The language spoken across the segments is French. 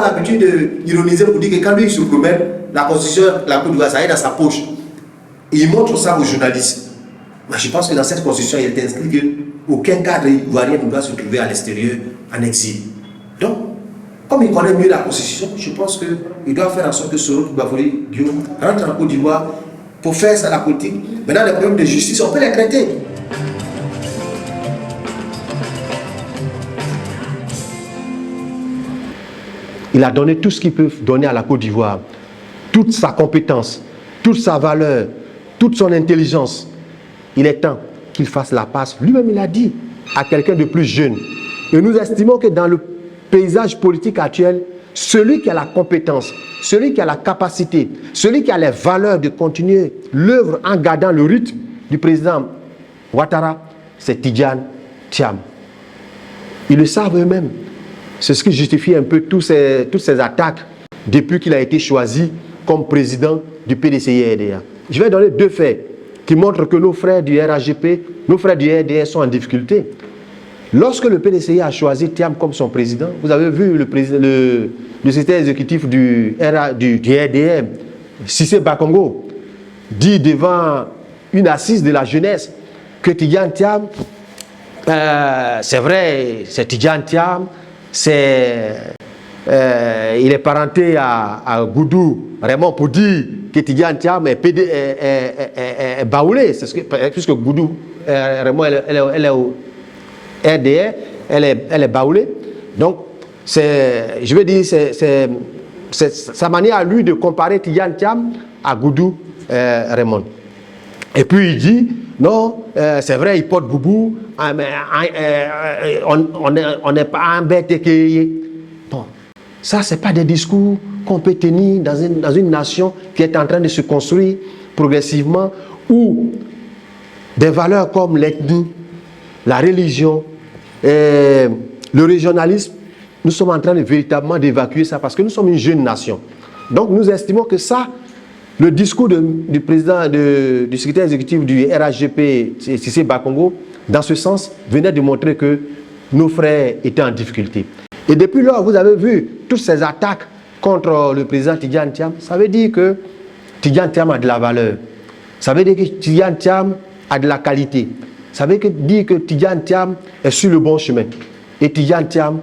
a l'habitude d'ironiser pour dire que quand lui il se promène, la constitution, la Côte d'Ivoire, ça est dans sa poche. Et il montre ça aux journalistes. Mais je pense que dans cette constitution, il est inscrit qu'aucun cadre ivoirien ne doit se trouver à l'extérieur en exil. Donc, comme il connaît mieux la constitution, je pense qu'il doit faire en sorte que Soro Bafoli Guillaume rentre en Côte d'Ivoire pour faire ça la politique. Maintenant, les problèmes de justice, on peut les traiter. Il a donné tout ce qu'il peut donner à la Côte d'Ivoire, toute sa compétence, toute sa valeur, toute son intelligence. Il est temps qu'il fasse la passe. Lui-même, il a dit à quelqu'un de plus jeune. Et nous estimons que dans le paysage politique actuel, celui qui a la compétence, celui qui a la capacité, celui qui a les valeurs de continuer l'œuvre en gardant le rythme du président Ouattara, c'est Tidjane Thiam. Ils le savent eux-mêmes. C'est ce qui justifie un peu toutes ces attaques depuis qu'il a été choisi comme président du PDCI-RDA. Je vais donner deux faits qui montrent que nos frères du RHGP, nos frères du RDA sont en difficulté. Lorsque le PDCI a choisi Thiam comme son président, vous avez vu le secrétaire exécutif du RDA, Cissé Bakongo, dit devant une assise de la jeunesse que Tidjane Thiam, c'est vrai, c'est Tidjane Thiam, il est parenté à Goudou Raymond pour dire que Tidjane Thiam est baoulé, puisque Goudou Raymond elle est au RDA, elle est baoulée. Donc, je veux dire, c'est sa manière à lui de comparer Tidjane Thiam à Goudou Raymond. Et puis il dit, non, c'est vrai, il porte boubou, mais on n'est pas embêté. Bon, ça, ce n'est pas des discours qu'on peut tenir dans une nation qui est en train de se construire progressivement, où des valeurs comme l'ethnie, la religion, le régionalisme, nous sommes en train de véritablement d'évacuer ça parce que nous sommes une jeune nation. Donc nous estimons que ça, le discours du président, du secrétaire exécutif du RHGP, Cissé Bakongo, dans ce sens, venait de montrer que nos frères étaient en difficulté. Et depuis lors, vous avez vu toutes ces attaques contre le président Tidjane Thiam. Ça veut dire que Tidjane Thiam a de la valeur. Ça veut dire que Tidjane Thiam a de la qualité. Ça veut dire que Tidjane Thiam est sur le bon chemin. Et Tidjane Thiam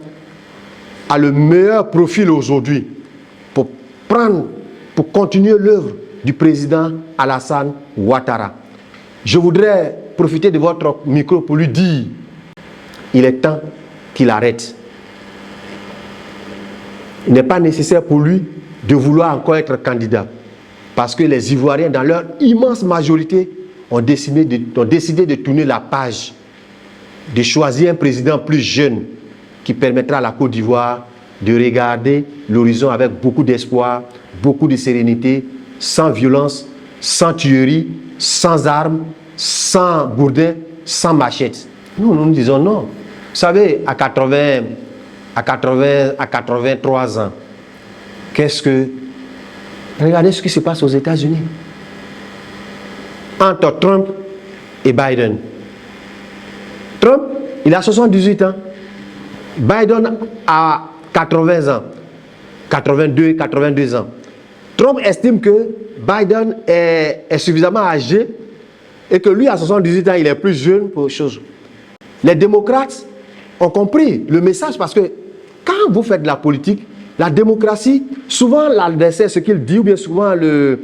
a le meilleur profil aujourd'hui pour continuer l'œuvre du président Alassane Ouattara. Je voudrais profiter de votre micro pour lui dire il est temps qu'il arrête. Il n'est pas nécessaire pour lui de vouloir encore être candidat parce que les Ivoiriens, dans leur immense majorité, ont décidé de tourner la page, de choisir un président plus jeune qui permettra à la Côte d'Ivoire de regarder l'horizon avec beaucoup d'espoir, beaucoup de sérénité, sans violence, sans tuerie, sans armes, sans bourdin, sans machette. Nous disons non. Vous savez, à 83 ans, regardez ce qui se passe aux États-Unis. Entre Trump et Biden. Trump, il a 78 ans. Biden a 80 ans. 82 ans. Trump estime que Biden est suffisamment âgé et que lui, à 78 ans, il est plus jeune pour autre chose. Les démocrates ont compris le message parce que quand vous faites de la politique, la démocratie, souvent l'adversaire, ce qu'il dit, ou bien souvent le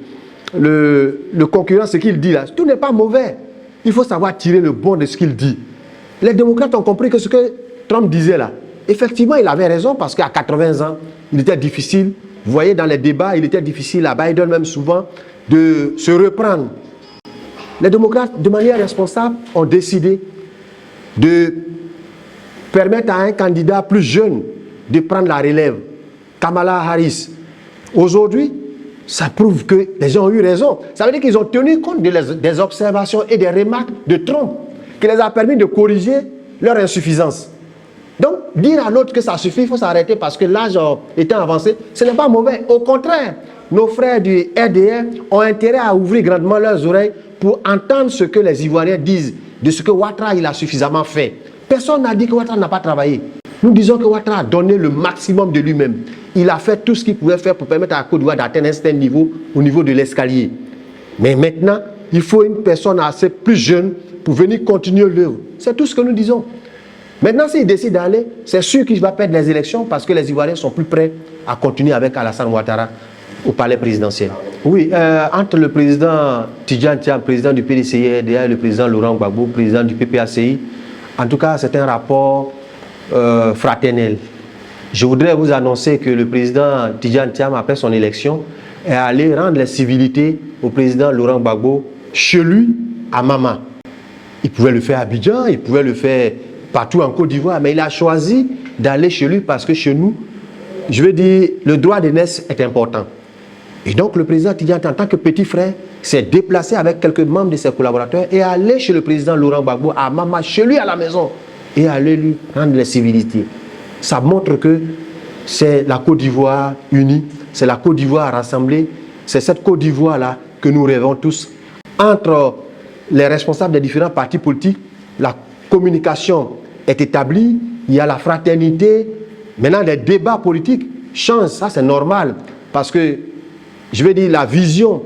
concurrent, ce qu'il dit là, tout n'est pas mauvais. Il faut savoir tirer le bon de ce qu'il dit. Les démocrates ont compris que ce que Trump disait là, effectivement, il avait raison parce qu'à 80 ans, il était difficile. Vous voyez, dans les débats, il était difficile à Biden même souvent de se reprendre. Les démocrates, de manière responsable, ont décidé de permettre à un candidat plus jeune de prendre la relève. Kamala Harris. Aujourd'hui, ça prouve que les gens ont eu raison. Ça veut dire qu'ils ont tenu compte des observations et des remarques de Trump qui les a permis de corriger leur insuffisance. Donc, dire à l'autre que ça suffit, il faut s'arrêter parce que l'âge étant avancé, ce n'est pas mauvais. Au contraire, nos frères du RDR ont intérêt à ouvrir grandement leurs oreilles pour entendre ce que les Ivoiriens disent de ce que Ouattara il a suffisamment fait. Personne n'a dit que Ouattara n'a pas travaillé. Nous disons que Ouattara a donné le maximum de lui-même. Il a fait tout ce qu'il pouvait faire pour permettre à la Côte d'Ivoire d'atteindre un certain niveau au niveau de l'escalier. Mais maintenant, il faut une personne assez plus jeune pour venir continuer l'œuvre. C'est tout ce que nous disons. Maintenant, s'il décide d'aller, c'est sûr qu'il va perdre les élections parce que les Ivoiriens sont plus prêts à continuer avec Alassane Ouattara au palais présidentiel. Oui, entre le président Tidjane Thiam, président du PDCI et le président Laurent Gbagbo, président du PPACI, en tout cas, c'est un rapport fraternel. Je voudrais vous annoncer que le président Tidjane Thiam, après son élection, est allé rendre les civilités au président Laurent Gbagbo chez lui, à Mama. Il pouvait le faire à Abidjan, il pouvait le faire partout en Côte d'Ivoire, mais il a choisi d'aller chez lui parce que chez nous, je veux dire, le droit d'aînesse est important. Et donc le président Tidjane, en tant que petit frère, s'est déplacé avec quelques membres de ses collaborateurs et est allé chez le président Laurent Gbagbo à Mama, chez lui à la maison, et aller lui rendre les civilités. Ça montre que c'est la Côte d'Ivoire unie, c'est la Côte d'Ivoire rassemblée, c'est cette Côte d'Ivoire-là que nous rêvons tous. Entre les responsables des différents partis politiques, la communication est établie, il y a la fraternité. Maintenant, les débats politiques changent, ça c'est normal, parce que, je vais dire, la vision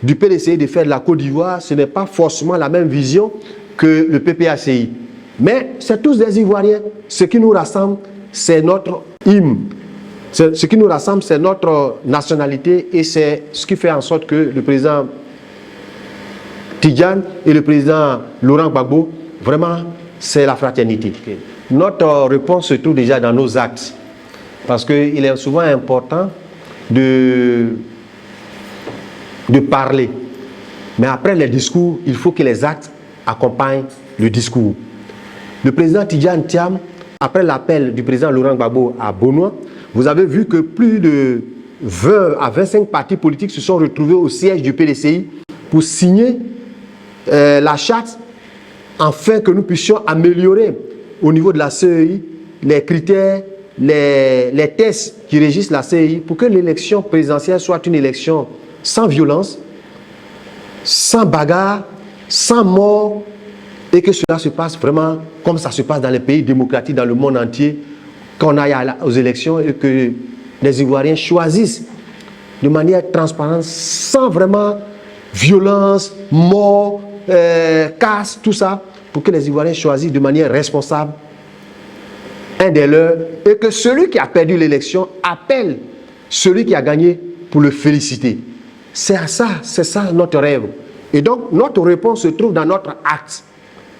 du PDCI de faire de la Côte d'Ivoire, ce n'est pas forcément la même vision que le PPACI. Mais c'est tous des Ivoiriens. Ce qui nous rassemble, c'est notre hymne. Ce qui nous rassemble, c'est notre nationalité et c'est ce qui fait en sorte que le président Tidjane et le président Laurent Gbagbo, vraiment, c'est la fraternité. Notre réponse se trouve déjà dans nos actes. Parce qu'il est souvent important de parler. Mais après les discours, il faut que les actes accompagnent le discours. Le président Tidjane Thiam, après l'appel du président Laurent Gbagbo à Bonois, vous avez vu que plus de 20 à 25 partis politiques se sont retrouvés au siège du PDCI pour signer la charte afin que nous puissions améliorer au niveau de la CEI les critères, les tests qui régissent la CEI pour que l'élection présidentielle soit une élection sans violence, sans bagarre, sans mort, et que cela se passe vraiment comme ça se passe dans les pays démocratiques dans le monde entier, qu'on aille aux élections et que les Ivoiriens choisissent de manière transparente, sans vraiment violence, mort, casse, tout ça, pour que les Ivoiriens choisissent de manière responsable un des leurs et que celui qui a perdu l'élection appelle celui qui a gagné pour le féliciter. C'est ça notre rêve. Et donc, notre réponse se trouve dans notre acte.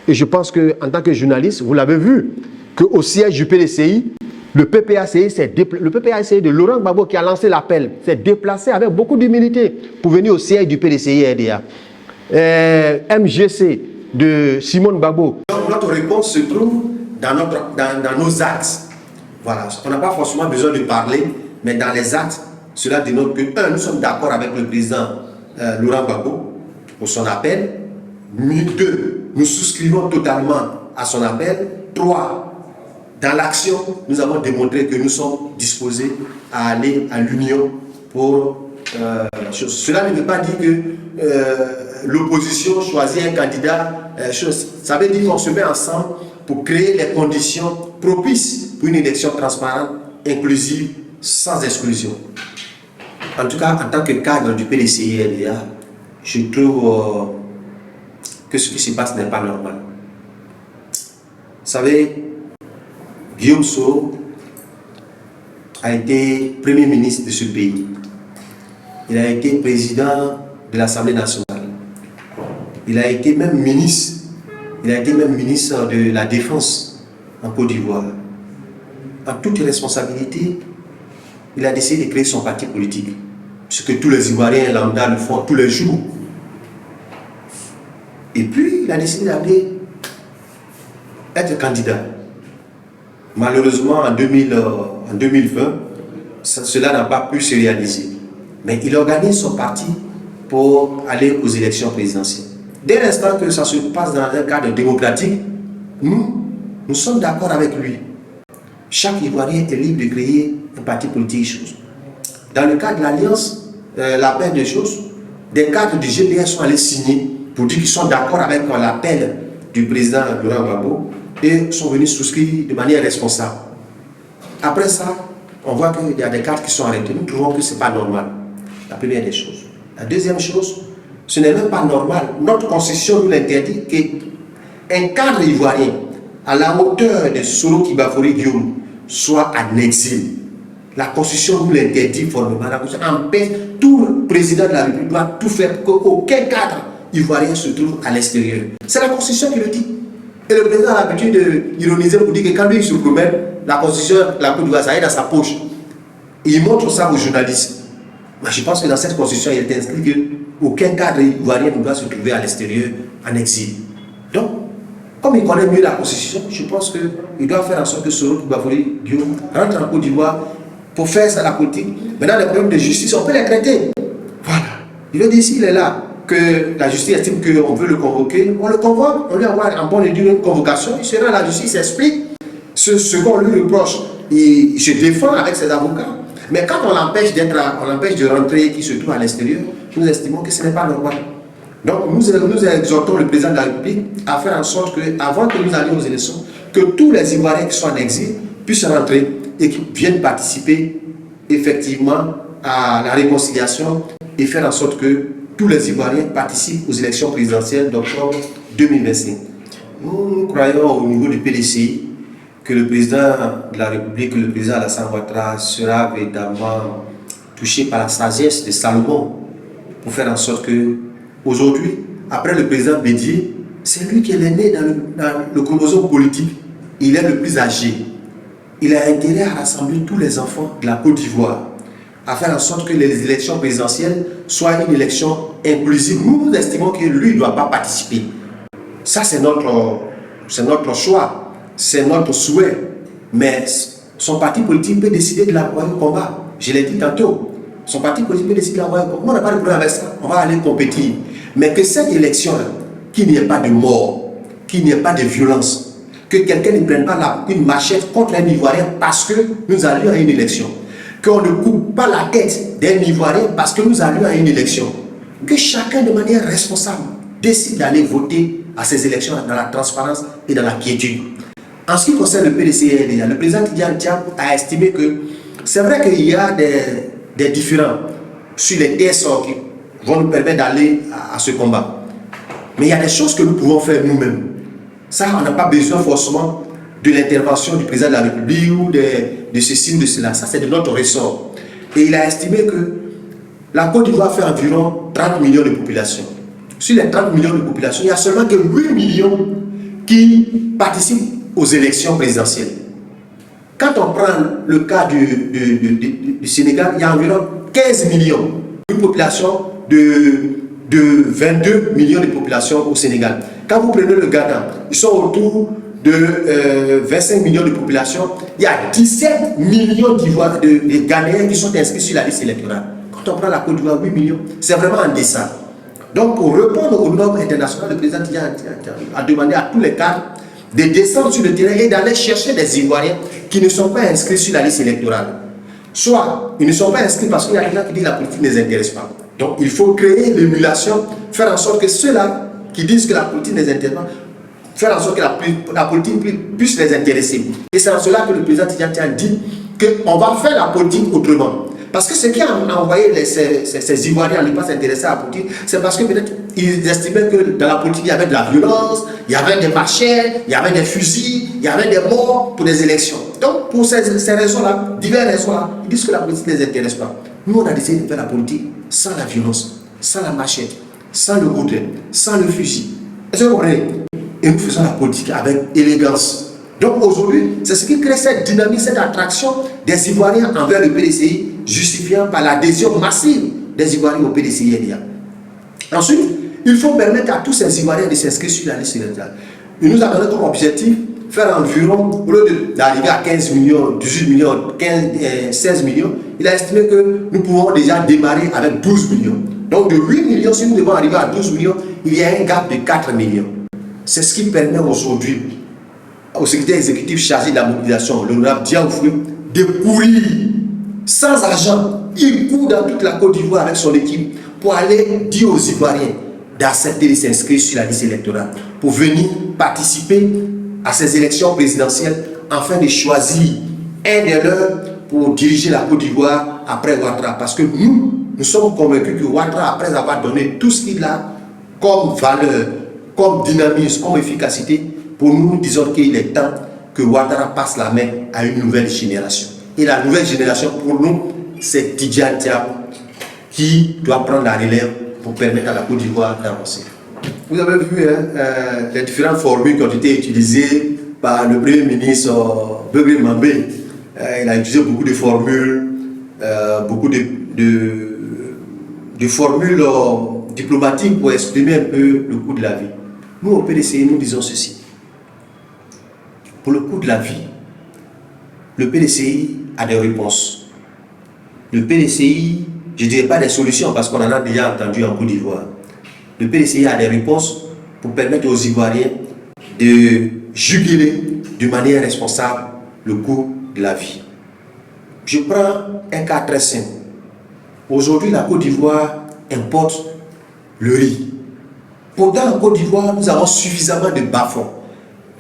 Et je pense qu'en tant que journaliste, vous l'avez vu, qu'au siège du PDCI, le PPACI de Laurent Gbagbo qui a lancé l'appel, s'est déplacé avec beaucoup d'humilité pour venir au siège du PDCI RDA. MGC de Simone Gbagbo. Donc, notre réponse se trouve dans nos actes. Voilà. On n'a pas forcément besoin de parler, mais dans les actes, cela dénote que, un, nous sommes d'accord avec le président Laurent Gbagbo pour son appel. Deux, nous souscrivons totalement à son appel. Trois, dans l'action, nous avons démontré que nous sommes disposés à aller à l'union pour... cela ne veut pas dire que l'opposition choisit un candidat. Ça veut dire qu'on se met ensemble pour créer les conditions propices pour une élection transparente, inclusive, sans exclusion. En tout cas, en tant que cadre du PDCI-RDA, je trouve que ce qui se passe n'est pas normal. Vous savez, Guillaume Soro a été Premier ministre de ce pays. Il a été président de l'Assemblée nationale. Il a été même ministre. Il a été même ministre de la Défense en Côte d'Ivoire. En toute responsabilité, il a décidé de créer son parti politique. Ce que tous les Ivoiriens lambda le font tous les jours. Et puis, il a décidé d'aller être candidat. Malheureusement, en 2020, cela n'a pas pu se réaliser. Mais il organise son parti pour aller aux élections présidentielles. Dès l'instant que ça se passe dans un cadre démocratique, nous sommes d'accord avec lui. Chaque Ivoirien est libre de créer un parti politique. Dans le cadre de l'Alliance, la paix des choses, des cadres du GDR sont allés signer pour dire qu'ils sont d'accord avec l'appel du président Laurent Gbagbo et sont venus souscrire de manière responsable. Après ça, on voit qu'il y a des cartes qui sont arrêtées. Nous trouvons que ce n'est pas normal. La première des choses. La deuxième chose, ce n'est même pas normal. Notre constitution nous l'interdit qu'un cadre ivoirien à la hauteur de Soro Kibafori Guillaume soit en exil. La constitution nous l'interdit formellement. La constitution empêche, tout président de la République doit tout faire pour qu'aucun cadre ivoirien se trouve à l'extérieur. C'est la constitution qui le dit. Et le président a l'habitude d'ironiser pour dire que quand lui il se promène, la constitution, la Côte d'Ivoire, ça est dans sa poche. Et il montre ça aux journalistes. Mais je pense que dans cette constitution, il est inscrit qu'aucun cadre ivoirien ne doit se trouver à l'extérieur en exil. Donc, comme il connaît mieux la constitution, je pense qu'il doit faire en sorte que Soro Kibafori Guillaume rentre en Côte d'Ivoire pour faire ça la politique. Maintenant, les problèmes de justice, on peut les traiter. Voilà. Il veut dire s'il est là, que la justice estime qu'on veut le convoquer, on le convoque, on lui envoie en bonne et due convocation, il sera à la justice, il explique ce qu'on lui reproche. Il se défend avec ses avocats. Mais quand on l'empêche de rentrer, qu'il se trouve à l'extérieur, nous estimons que ce n'est pas normal. Donc nous exhortons le président de la République à faire en sorte qu'avant que nous allions aux élections, que tous les Ivoiriens qui sont en exil puissent rentrer et qui viennent participer effectivement à la réconciliation et faire en sorte que tous les Ivoiriens participent aux élections présidentielles d'octobre 2025. Nous croyons au niveau du PDCI que le président de la République, le président Alassane Ouattara, sera véritablement touché par la sagesse de Salomon pour faire en sorte que, aujourd'hui, après le président Bédié, c'est lui qui est né dans le chromosome politique. Il est le plus âgé. Il a intérêt à rassembler tous les enfants de la Côte d'Ivoire, à faire en sorte que les élections présidentielles soient une élection inclusive. Nous estimons que lui ne doit pas participer. Ça, c'est notre choix. C'est notre souhait, mais son parti politique peut décider de l'envoyer au combat. Je l'ai dit tantôt. Son parti politique peut décider de l'envoyer au combat. On n'a pas de problème avec ça. On va aller compétir. Mais que cette élection-là, qu'il n'y ait pas de mort, qu'il n'y ait pas de violence, que quelqu'un ne prenne pas une machette contre un Ivoirien parce que nous allions à une élection. Qu'on ne coupe pas la tête d'un Ivoirien parce que nous allions à une élection. Que chacun, de manière responsable, décide d'aller voter à ces élections dans la transparence et dans la quiétude. En ce qui concerne le PDCI, le président Tidjane Thiam a estimé que c'est vrai qu'il y a des différends sur les TSO qui vont nous permettre d'aller à ce combat. Mais il y a des choses que nous pouvons faire nous-mêmes. Ça, on n'a pas besoin forcément de l'intervention du président de la République ou de ceci ou de cela. Ça, c'est de notre ressort. Et il a estimé que la Côte d'Ivoire fait environ 30 millions de population. Sur les 30 millions de population, il n'y a seulement que 8 millions qui participent aux élections présidentielles. Quand on prend le cas du Sénégal, il y a environ 15 millions. Une population de 22 millions de population au Sénégal. Quand vous prenez le Ghana, ils sont autour de 25 millions de population. Il y a 17 millions de Ghanéens qui sont inscrits sur la liste électorale. Quand on prend la Côte d'Ivoire, 8 millions, c'est vraiment en deçà. Donc, pour répondre aux normes internationales, le président a demandé à tous les cadres de descendre sur le terrain et d'aller chercher des Ivoiriens qui ne sont pas inscrits sur la liste électorale. Soit ils ne sont pas inscrits parce qu'il y a des gens qui disent que la politique ne les intéresse pas. Donc il faut créer l'émulation, faire en sorte que ceux-là qui disent que la politique ne les intéresse pas, faire en sorte que la politique puisse les intéresser. Et c'est en cela que le président Tidjane Thiam dit qu'on va faire la politique autrement. Parce que ce qui a envoyé ces Ivoiriens à ne pas s'intéresser à la politique, c'est parce que peut-être ils estimaient que dans la politique, il y avait de la violence, il y avait des machettes, il y avait des fusils, il y avait des morts pour des élections. Donc, pour ces raisons-là, diverses raisons-là, ils disent que la politique ne les intéresse pas. Nous, on a décidé de faire la politique sans la violence, sans la machette, sans le goudin, sans le fusil. Est-ce que vous comprenez? Et nous faisons la politique avec élégance. Donc, aujourd'hui, c'est ce qui crée cette dynamique, cette attraction des Ivoiriens envers le PDCI, justifiant par l'adhésion massive des Ivoiriens au PDCI. Ensuite, il faut permettre à tous ces Ivoiriens de s'inscrire sur la liste électorale. Il nous a donné comme objectif faire environ, au lieu d'arriver à 15 millions, 18 millions, 16 millions, il a estimé que nous pouvons déjà démarrer avec 12 millions. Donc de 8 millions, si nous devons arriver à 12 millions, il y a un gap de 4 millions. C'est ce qui permet aujourd'hui au secrétaire exécutif chargé de la mobilisation, l'honorable Diaoufoué, de courir sans argent. Il court dans toute la Côte d'Ivoire avec son équipe pour aller dire aux Ivoiriens d'accepter de s'inscrire sur la liste électorale pour venir participer à ces élections présidentielles afin de choisir un des leurs pour diriger la Côte d'Ivoire après Ouattara. Parce que nous sommes convaincus que Ouattara, après avoir donné tout ce qu'il a comme valeur, comme dynamisme, comme efficacité, pour nous disons qu'il est temps que Ouattara passe la main à une nouvelle génération. Et la nouvelle génération, pour nous, c'est Tidjane Diabo qui doit prendre la relève pour permettre à la Côte d'Ivoire d'avancer. Vous avez vu les différentes formules qui ont été utilisées par le Premier ministre Bebré Mambé. Il a utilisé beaucoup de formules, beaucoup de formules diplomatiques pour exprimer un peu le coût de la vie. Nous, au PDCI, nous disons ceci. Pour le coût de la vie, le PDCI a des réponses. Le PDCI, je ne dirais pas des solutions parce qu'on en a déjà entendu en Côte d'Ivoire. Le PDCI a des réponses pour permettre aux Ivoiriens de juguler de manière responsable le coût de la vie. Je prends un cas très simple. Aujourd'hui, la Côte d'Ivoire importe le riz. Pourtant, en Côte d'Ivoire, nous avons suffisamment de bas-fonds.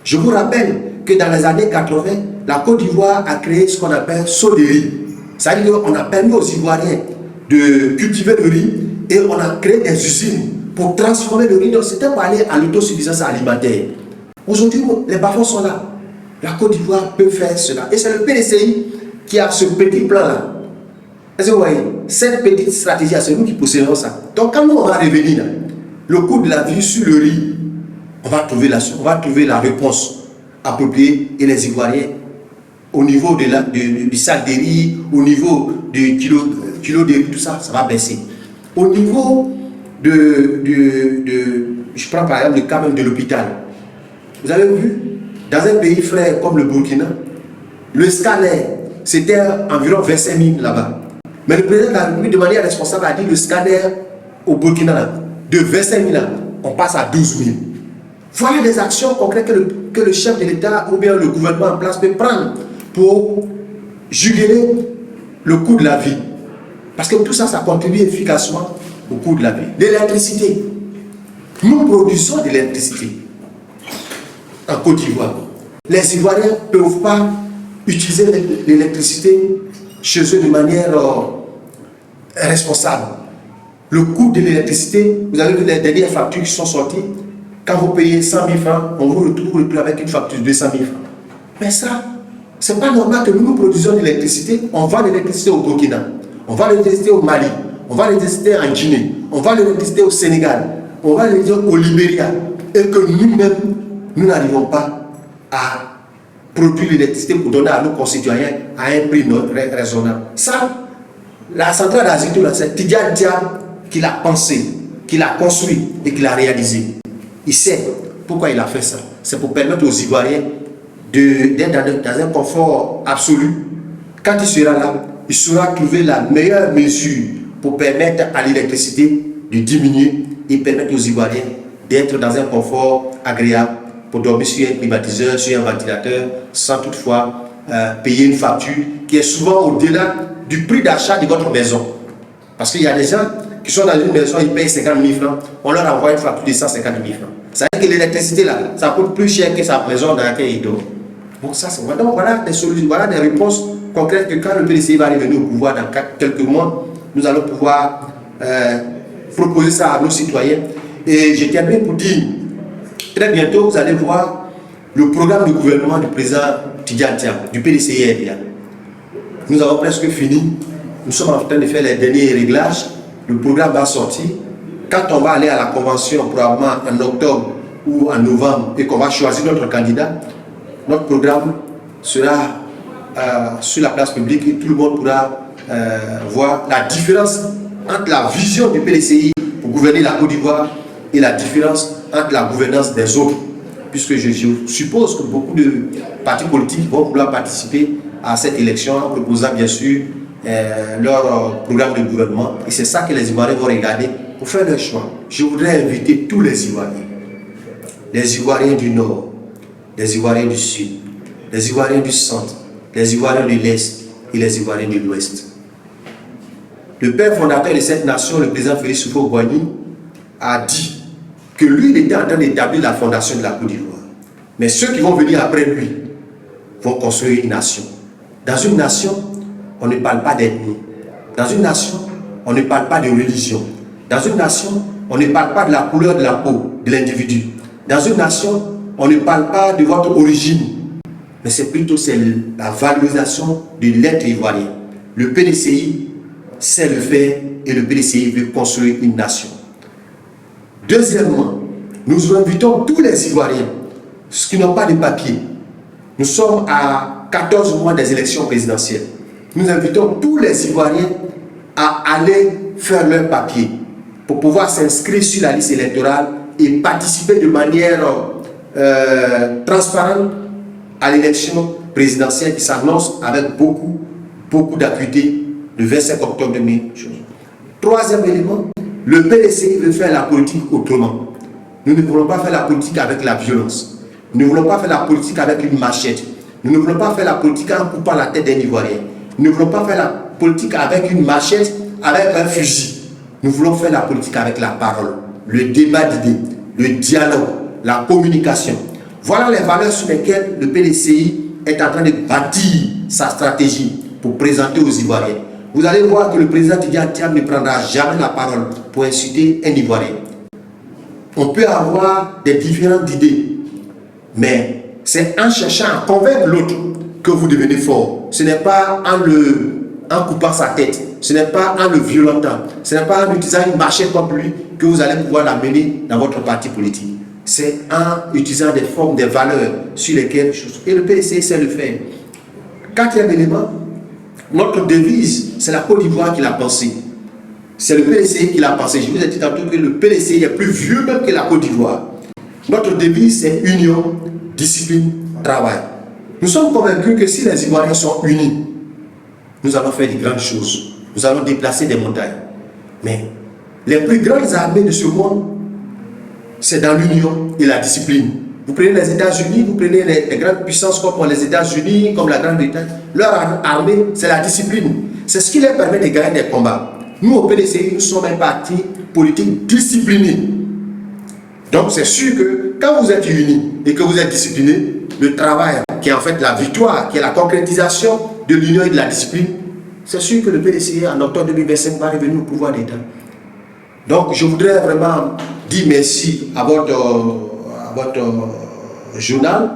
Je vous rappelle que dans les années 80, la Côte d'Ivoire a créé ce qu'on appelle saut de riz. C'est-à-dire qu'on a permis aux Ivoiriens de cultiver le riz et on a créé des usines pour transformer le riz. Donc c'était pour aller à l'autosuffisance alimentaire. Aujourd'hui, les bas-fonds sont là. La Côte d'Ivoire peut faire cela. Et c'est le PDCI qui a ce petit plan-là. Est-ce que vous voyez? Cette petite stratégie, c'est nous qui possédons ça. Donc quand nous, on va revenir là, le coût de la vie sur le riz, on va trouver la réponse appropriée et les Ivoiriens, au niveau du sac de riz, au niveau du kilo de riz, tout ça, ça va baisser. Au niveau je prends par exemple le cas même de l'hôpital. Vous avez vu, dans un pays frère comme le Burkina, le scanner, c'était environ 25 000 là-bas. Mais le président de la République, de manière responsable, a dit le scanner au Burkina, là, de 25 000 là, on passe à 12 000. Voilà des actions concrètes que le chef de l'État ou bien le gouvernement en place peut prendre pour juguler le coût de la vie. Parce que tout ça, ça contribue efficacement au coût de la vie. L'électricité. Nous produisons de l'électricité en Côte d'Ivoire. Les Ivoiriens ne peuvent pas utiliser l'électricité chez eux de manière responsable. Le coût de l'électricité, vous avez vu les dernières factures qui sont sorties. Quand vous payez 100 000 francs, on vous retrouve avec une facture de 200 000 francs. Mais ça, c'est pas normal que nous produisions de l'électricité. On vend l'électricité au Burkina, on vend l'électricité au Mali, on vend l'électricité en Guinée, on vend l'électricité au Sénégal, on vend l'électricité au Libéria, et que nous-mêmes, nous n'arrivons pas à produire l'électricité pour donner à nos concitoyens à un prix raisonnable. Ça, la centrale d'Azito, c'est Tidjane Diabo qui l'a pensé, qui l'a construit et qui l'a réalisé. Il sait pourquoi il a fait ça. C'est pour permettre aux Ivoiriens d'être dans un confort absolu. Quand il sera là, il saura trouver la meilleure mesure pour permettre à l'électricité de diminuer et permettre aux Ivoiriens d'être dans un confort agréable pour dormir sur un climatiseur, sur un ventilateur, sans toutefois payer une facture qui est souvent au-delà du prix d'achat de votre maison. Parce qu'il y a des gens qui sont dans une maison, ils payent 50 000 francs, on leur envoie une facture de 150 000 francs. Ça veut dire que l'électricité là, ça coûte plus cher que sa maison dans laquelle il dort. Bon, ça, donc voilà des solutions, voilà des réponses concrètes que quand le PDCI va revenir au pouvoir dans quelques mois, nous allons pouvoir proposer ça à nos citoyens. Et je termine pour dire, très bientôt, vous allez voir le programme de gouvernement du président Tidjane Diabo, du PDCI. Nous avons presque fini. Nous sommes en train de faire les derniers réglages. Le programme va sortir. Quand on va aller à la convention, probablement en octobre ou en novembre, et qu'on va choisir notre candidat, notre programme sera sur la place publique et tout le monde pourra voir la différence entre la vision du PDCI pour gouverner la Côte d'Ivoire et la différence entre la gouvernance des autres. Puisque je suppose que beaucoup de partis politiques vont vouloir participer à cette élection en proposant bien sûr leur programme de gouvernement. Et c'est ça que les Ivoiriens vont regarder pour faire leur choix. Je voudrais inviter tous les Ivoiriens du Nord, les Ivoiriens du Sud, les Ivoiriens du Centre, les Ivoiriens de l'Est et les Ivoiriens de l'Ouest. Le père fondateur de cette nation, le président Félix Houphouët-Boigny, a dit que lui, il était en train d'établir la fondation de la Côte d'Ivoire. Mais ceux qui vont venir après lui vont construire une nation. Dans une nation, on ne parle pas d'ethnie. Dans une nation, on ne parle pas de religion. Dans une nation, on ne parle pas de la couleur de la peau de l'individu. Dans une nation, on ne parle pas de votre origine, mais c'est plutôt la valorisation de l'être ivoirien. Le PDCI sait le faire et le PDCI veut construire une nation. Deuxièmement, nous invitons tous les Ivoiriens, ceux qui n'ont pas de papier. Nous sommes à 14 mois des élections présidentielles. Nous invitons tous les Ivoiriens à aller faire leur papier pour pouvoir s'inscrire sur la liste électorale et participer de manière transparente à l'élection présidentielle qui s'annonce avec beaucoup d'acuité le 25 octobre 2020. Troisième élément, le PDCI veut faire la politique autrement. Nous ne voulons pas faire la politique avec la violence. Nous ne voulons pas faire la politique avec une machette. Nous ne voulons pas faire la politique en coupant la tête d'un Ivoirien. Nous ne voulons pas faire la politique avec une machette, avec un fusil. Nous voulons faire la politique avec la parole, le débat d'idées, le dialogue, la communication. Voilà les valeurs sur lesquelles le PDCI est en train de bâtir sa stratégie pour présenter aux Ivoiriens. Vous allez voir que le président Tidjane Thiam ne prendra jamais la parole pour inciter un Ivoirien. On peut avoir des différentes idées, mais c'est en cherchant à convaincre l'autre que vous devenez fort. Ce n'est pas en coupant sa tête, ce n'est pas en le violentant, ce n'est pas en utilisant une machette comme lui que vous allez pouvoir l'amener dans votre parti politique. C'est en utilisant des formes, des valeurs sur lesquelles... Et le PDCI sait le faire. Quatrième élément, notre devise, c'est la Côte d'Ivoire qui l'a pensée. C'est le PDCI qui l'a pensé. Je vous ai dit tantôt que le PDCI est plus vieux même que la Côte d'Ivoire. Notre devise, c'est union, discipline, travail. Nous sommes convaincus que si les Ivoiriens sont unis, nous allons faire de grandes choses. Nous allons déplacer des montagnes. Mais les plus grandes armées de ce monde, c'est dans l'union et la discipline. Vous prenez les États-Unis, vous prenez les grandes puissances comme les États-Unis, comme la Grande-Bretagne. Leur armée, c'est la discipline. C'est ce qui leur permet de gagner des combats. Nous, au PDCI, nous sommes un parti politique discipliné. Donc, c'est sûr que quand vous êtes unis et que vous êtes discipliné, le travail, qui est en fait la victoire, qui est la concrétisation de l'union et de la discipline, c'est sûr que le PDCI, en octobre 2025, va revenir au pouvoir d'État. Donc, je voudrais vraiment dire merci à votre journal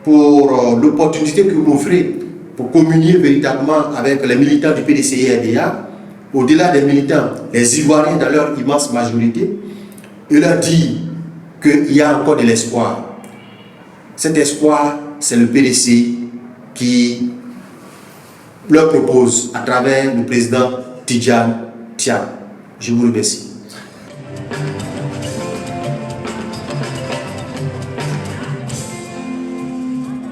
pour l'opportunité que vous m'offrez pour communier véritablement avec les militants du PDCI RDA, au-delà des militants, les Ivoiriens dans leur immense majorité, et leur dire qu'il y a encore de l'espoir. Cet espoir, c'est le PDCI qui leur propose à travers le président Tidjane Thiam. Je vous remercie.